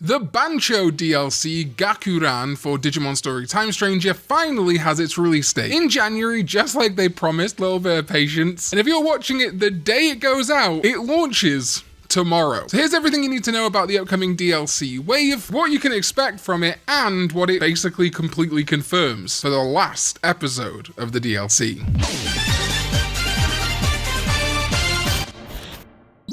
The BANCHO DLC Gaku-Ran for Digimon Story Time Stranger finally has its release date in January, just like they promised. Little bit of patience. And if you're watching it the day it goes out, it launches tomorrow. So here's everything you need to know about the upcoming DLC wave, what you can expect from it, and what it basically completely confirms for the last episode of the DLC.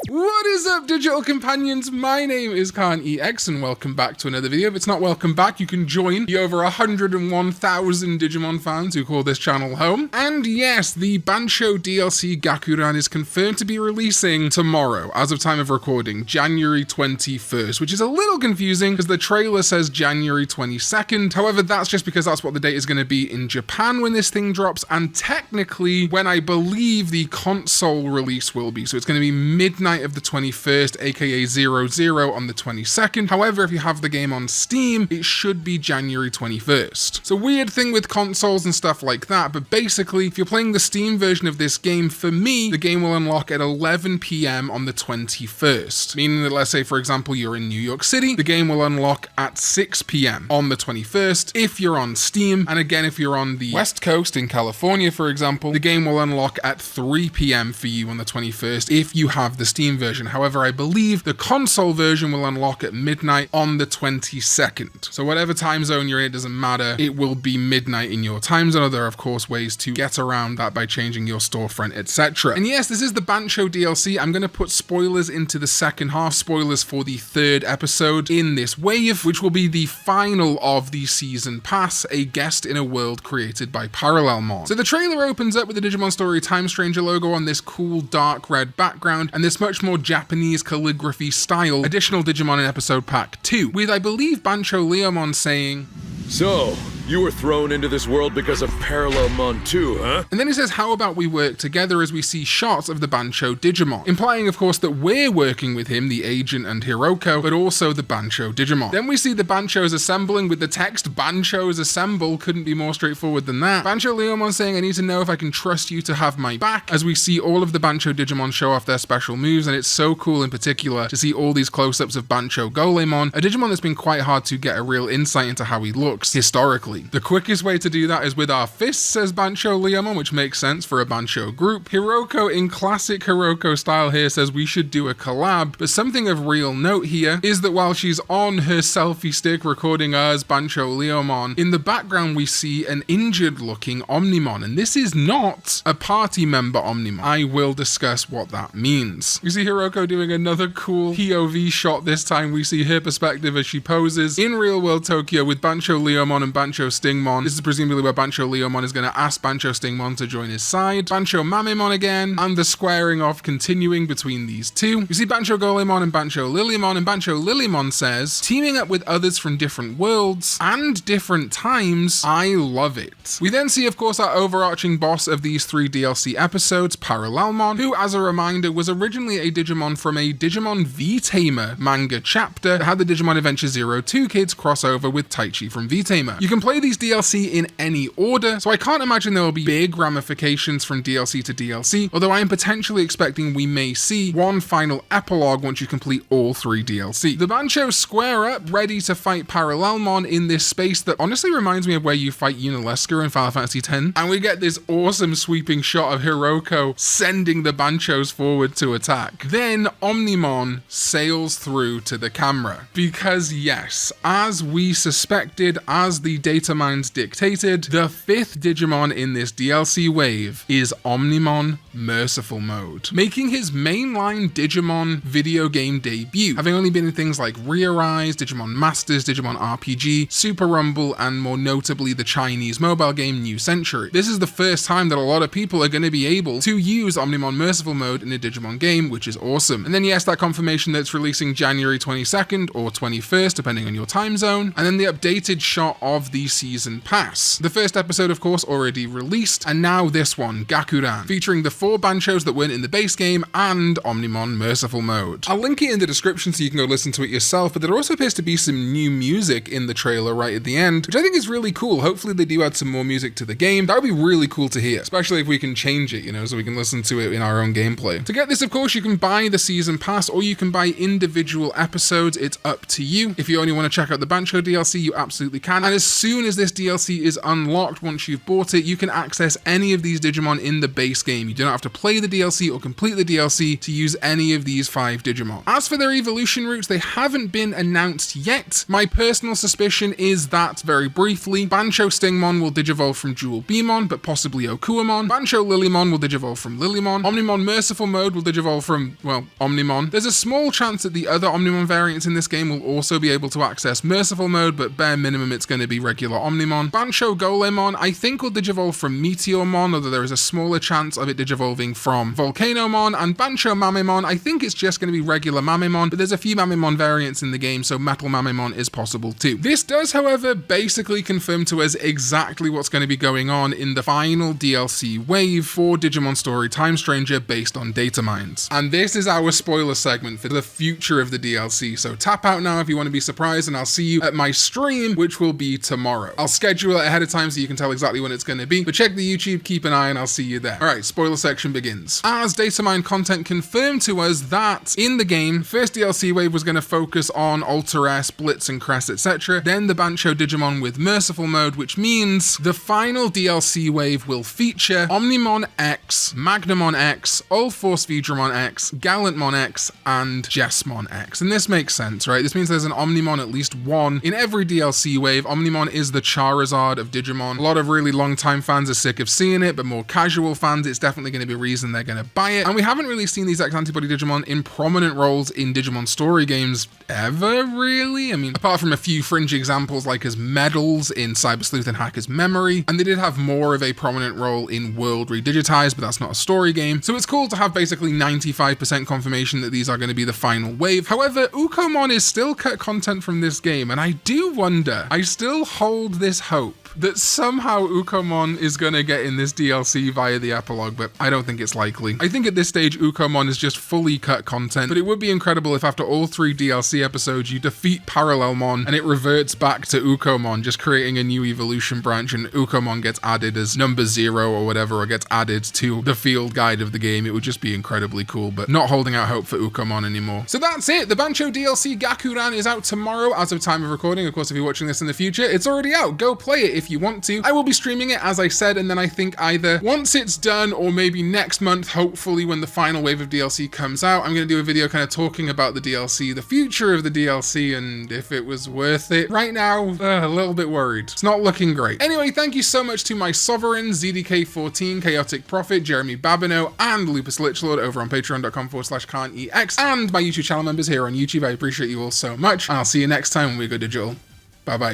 What is up, digital companions? My name is Karn EX and welcome back to another video. If it's not welcome back, you can join the over 101,000 Digimon fans who call this channel home. And yes, the BANCHO DLC Gaku-Ran is confirmed to be releasing tomorrow, as of time of recording, January 21st, which is a little confusing because the trailer says January 22nd. However, that's just because that's what the date is going to be in Japan when this thing drops, and technically when I believe the console release will be. So it's going to be midnight of the 21st, aka 00 on the 22nd. However, if you have the game on Steam, it should be January 21st. It's a weird thing with consoles and stuff like that, but basically, if you're playing the Steam version of this game, for me, the game will unlock at 11 PM on the 21st. Meaning that, let's say, for example, you're in New York City, the game will unlock at 6 PM on the 21st if you're on Steam. And again, if you're on the West Coast in California, for example, the game will unlock at 3 PM for you on the 21st if you have the Steam version. However, I believe the console version will unlock at midnight on the 22nd. So whatever time zone you're in, it doesn't matter. It will be midnight in your time zone. There are, of course, ways to get around that by changing your storefront, etc. And yes, this is the BANCHO DLC. I'm going to put spoilers into the second half, spoilers for the third episode in this wave, which will be the final of the season pass, a guest in a world created by Parallelmon. So the trailer opens up with the Digimon Story Time Stranger logo on this cool dark red background, and this much more Japanese calligraphy style additional Digimon in episode pack 2, with I believe BANCHO Leomon saying, "So, you were thrown into this world because of Parallelmon 2, huh?" And then he says, "How about we work together?" as we see shots of the BANCHO Digimon, implying of course that we're working with him, the agent and Hiroko, but also the BANCHO Digimon. Then we see the BANCHOs assembling with the text, "BANCHOs assemble," couldn't be more straightforward than that. BANCHO Leomon saying, "I need to know if I can trust you to have my back," as we see all of the BANCHO Digimon show off their special moves, and it's so cool in particular to see all these close-ups of BANCHO Golemon, a Digimon that's been quite hard to get a real insight into how he looks historically. The quickest way to do that is with our fists, says BANCHO Leomon, which makes sense for a BANCHO group. Hiroko, in classic Hiroko style here, says we should do a collab, but something of real note here is that while she's on her selfie stick recording us, BANCHO Leomon, in the background we see an injured-looking Omnimon, and this is not a party member Omnimon. I will discuss what that means. We see Hiroko doing another cool POV shot. This time we see her perspective as she poses in real-world Tokyo with BANCHO Leomon and BANCHO Stingmon. This is presumably where BANCHO Leomon is going to ask BANCHO Stingmon to join his side. BANCHO Mamemon again, and the squaring off continuing between these two. We see BANCHO Golemon and BANCHO Lilymon, and BANCHO Lilymon says, "Teaming up with others from different worlds and different times, I love it." We then see, of course, our overarching boss of these 3 DLC episodes, Parallelmon, who, as a reminder, was originally a Digimon from a Digimon V-Tamer manga chapter that had the Digimon Adventure 02 kids crossover with Taichi from V-Tamer. You can play these DLC in any order, so I can't imagine there will be big ramifications from DLC to DLC, although I am potentially expecting we may see one final epilogue once you complete all 3 DLC. The BANCHOs square up, ready to fight Parallelmon in this space that honestly reminds me of where you fight Unalesca in Final Fantasy X, and we get this awesome sweeping shot of Hiroko sending the BANCHOs forward to attack. Then Omnimon sails through to the camera, because yes, as we suspected, as the data mines dictated, the 5th Digimon in this DLC wave is Omnimon Merciful Mode, making his mainline Digimon video game debut, having only been in things like Eirias, Digimon Masters, Digimon RPG, Super Rumble, and more notably the Chinese mobile game New Century. This is the first time that a lot of people are going to be able to use Omnimon Merciful Mode in a Digimon game, which is awesome. And then yes, that confirmation that it's releasing January 22nd or 21st, depending on your time zone, and then the updated shot of the Season Pass. The first episode, of course, already released, and now this one, Gaku-Ran, featuring the 4 Banchos that weren't in the base game and Omnimon Merciful Mode. I'll link it in the description so you can go listen to it yourself, but there also appears to be some new music in the trailer right at the end, which I think is really cool. Hopefully they do add some more music to the game. That would be really cool to hear, especially if we can change it, you know, so we can listen to it in our own gameplay. To get this, of course, you can buy the Season Pass or you can buy individual episodes. It's up to you. If you only want to check out the Bancho DLC, you absolutely can. And as soon as this DLC is unlocked, once you've bought it, you can access any of these Digimon in the base game. You don't have to play the DLC or complete the DLC to use any of these 5 Digimon. As for their evolution routes, they haven't been announced yet. My personal suspicion is that, very briefly, Bancho Stingmon will digivolve from Jewel Beamon, but possibly Okuamon. Bancho Lilymon will digivolve from Lilymon. Omnimon Merciful Mode will digivolve from, well, Omnimon. There's a small chance that the other Omnimon variants in this game will also be able to access Merciful Mode, but bare minimum it's going to be regular Omnimon. Bancho Golemon, I think, will digivolve from Meteormon, although there is a smaller chance of it digivolving from Volcanomon. And Bancho Mamemon, I think it's just going to be regular Mamemon, but there's a few Mamemon variants in the game, so Metal Mamemon is possible too. This does, however, basically confirm to us exactly what's going to be going on in the final DLC wave for Digimon Story Time Stranger based on data mines. And this is our spoiler segment for the future of the DLC, so tap out now if you want to be surprised, and I'll see you at my stream, which will be tomorrow. I'll schedule it ahead of time so you can tell exactly when it's going to be, but check the YouTube, keep an eye, and I'll see you there. Alright, spoiler section begins. As data mine content confirmed to us that in the game, first DLC wave was going to focus on Alter S, Blitz and Crest, etc. Then the Bancho Digimon with Merciful Mode, which means the final DLC wave will feature Omnimon X, Magnamon X, Allforce Veedramon X, Gallantmon X, and Jessmon X. And this makes sense, right? This means there's an Omnimon, at least one, in every DLC wave. Omnimon is the Charizard of Digimon. A lot of really long-time fans are sick of seeing it, but more casual fans, it's definitely going to be a reason they're going to buy it. And we haven't really seen these X-antibody Digimon in prominent roles in Digimon story games ever, really. I mean, apart from a few fringe examples like as medals in Cyber Sleuth and Hacker's Memory, and they did have more of a prominent role in World Redigitized, but that's not a story game. So it's cool to have basically 95% confirmation that these are going to be the final wave. However, Ukomon is still cut content from this game, and I do wonder, I still hold this hope that somehow Ukomon is going to get in this DLC via the epilogue, but I don't think it's likely. I think at this stage Ukomon is just fully cut content, but it would be incredible if after all 3 DLC episodes you defeat Parallelmon and it reverts back to Ukomon, just creating a new evolution branch, and Ukomon gets added as number 0 or whatever, or gets added to the field guide of the game. It would just be incredibly cool, but not holding out hope for Ukomon anymore. So that's it. The Bancho DLC Gaku-Ran is out tomorrow as of time of recording. Of course, if you're watching this in the future, it's already out. Go play it if you want to. I will be streaming it, as I said, and then I think either once it's done or maybe next month, hopefully when the final wave of DLC comes out, I'm going to do a video kind of talking about the DLC, the future of the DLC, and if it was worth it. Right now, a little bit worried. It's not looking great. Anyway, thank you so much to my sovereigns, ZDK14, Chaotic Prophet, Jeremy Babineau, and Lupus Lichlord over on patreon.com/Karn EX, and my YouTube channel members here on YouTube. I appreciate you all so much, and I'll see you next time when we go digital. Bye-bye.